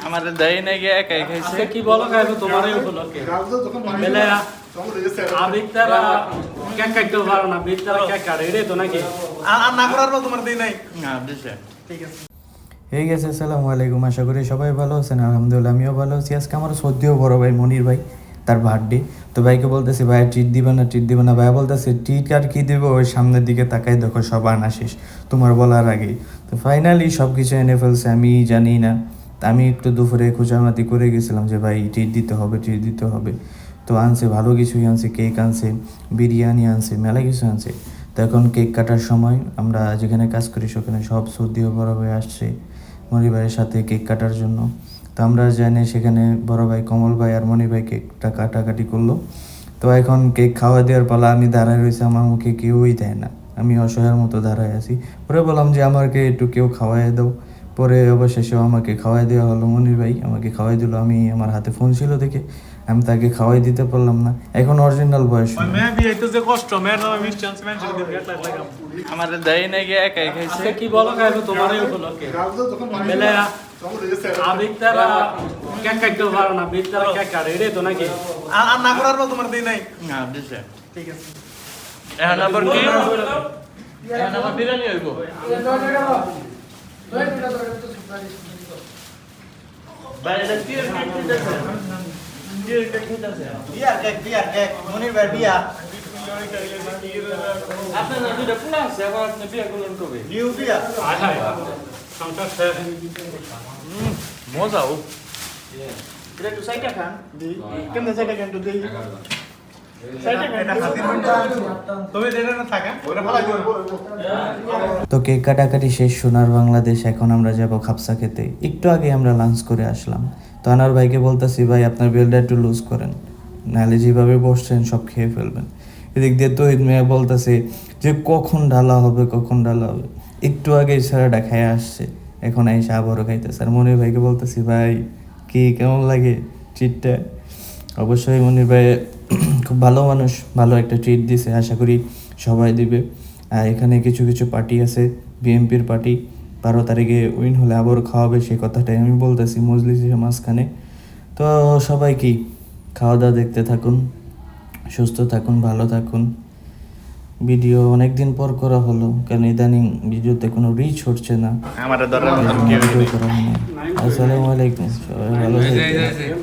আমার দেয় নাই গিয়ে একাই খাইছে। কি বলো খাইবো তোমারই উপলক্ষে বেলে আবিক তারা কেক কাটতে পারো না, বিক তারা কেক কাটে এটাই তো নাকি আর না করার পর তোমার দেই নাই। না দিছে। ঠিক আছে। এই গেছে, আসসালামু আলাইকুম। আশা করি সবাই ভালো আছেন। আলহামদুলিল্লাহ আমিও ভালো আছি। আজকে আমার সদ্যও বড় ভাই মনির ভাই, তার বার্থডে। তো ভাইকে বলতেছি ভাই ট্রিট দিবে না, ট্রিট দিবে না। ভাই বলতেছে ট্রিট আর কি দেবো, ওই সামনের দিকে তাকাই দেখো সব আনা শেষ তোমার বলার আগেই। তো ফাইনালি সব কিছু এনে ফেলছে, আমি জানি না। তা আমি একটু দুপুরে খোঁজামাতি করে গেছিলাম যে ভাই ট্রিট দিতে হবে, ট্রিট দিতে হবে। তো আনছে, ভালো কিছুই আনছে, কেক আনছে, বিরিয়ানি আনছে, মেলা কিছু আনছে। তো এখন কেক কাটার সময় আমরা যেখানে কাজ করি সেখানে সব সর্দিও বড় ভাই আসছে মনির ভাইয়ের সাথে কেক কাটার জন্য। তো আমরা জানি সেখানে বড় ভাই কমল ভাই আর মনির ভাই কেকটা কাটাকাটি করলো। তো এখন কেক খাওয়া দেওয়ার পালা, আমি দাঁড়ায় রয়েছি, আমার মুখে কেউই দেয় না, আমি অসহায়ের মতো দাঁড়ায় আছি। পরে বললাম যে আমাকে একটু কেউ খাওয়াই দাও। পরে অবশেষেও আমাকে খাওয়াই দেওয়া হলো, মনির ভাই আমাকে খাওয়াই দিল। আমি আমার হাতে ফোন ছিল দেখে আমি তাকে খাওয়াই দিতে পারলাম না। এখন অরিজিনাল বয়স ওই মেয়ে বিয়েতে যে কষ্ট, মেয়ের নামে মিষ্টি আনছে, মেনশন দিয়ে গেট লাইট লাগাম। আমার দেয় নাই গিয়ে একাই খাইছে। কি বলো খাইবো তোমারই উপলক্ষে বেলে আবিক তারা কেক কাটতে পারো না, বিক তারা কেক কাটে এটাই তো নাকি আর না করার পর তোমার দেই নাই। না দিছে। ঠিক আছে। এখন আবার কি? এখন আবার বিরিয়ানি হইব। ভাই এটা কি কেক দিতেছে? কি কেক দিতেছে? বিয়ার কেক মনির ভাই বিয়া। আপনার না দুইটা পুরা আছে, এখন আপনি বিয়ে করলেন কবে? নিউ বিয়া। হায় হায় সংসার শেষ। মজাও। এটা একটু সাইডটা খান। কেমনে সাইডটা খান তো দেই। সাইডটা খান। এটা হাতির মনটা তুমি দেনা না থাকা। ওরে ভালো করব। তো কেক কাটাকাটি শেষ, সোনার বাংলাদেশ। এখন আমরা যাব খাপসা খেতে। একটু আগে আমরা লাঞ্চ করে আসলাম। তো আনার ভাইকে বলতেছি ভাই আপনার বেলটা একটু লুজ করেন, নাহলে যেভাবে বসছেন সব খেয়ে ফেলবেন। এদিক দিয়ে তহিদ মেয়ে বলতেছে যে কখন ঢালা হবে, কখন ঢালা হবে। একটু আগে ছেলেটা খেয়ে আসছে, এখন এসে আবারও খাইতেছে। আর মনির ভাইকে বলতেছি ভাই কি কেমন লাগে ট্রিটটা। অবশ্যই মনির ভাই খুব ভালো মানুষ, ভালো একটা ট্রিট দিছে, আশা করি সবাই দিবে। আর এখানে কিছু কিছু পার্টি আছে, বিএমপির পার্টি 12 তারিখে উইন হলে আবারও খাওয়াবে, সেই কথাটাই আমি বলতেছি মজলিসের মাঝখানে। তো সবাই কি খাওয়া দাওয়া দেখতে থাকুন, সুস্থ থাকুন, ভালো থাকুন। ভিডিও অনেক দিন পর করা হলো, কারণ ইদানিং ভিডিওতে কোনো রিচ হচ্ছে না। আমার ধরার মতন কেউ ভিডিও করা হয় না। আসসালামু আলাইকুম, সবাই ভালো থাকবেন।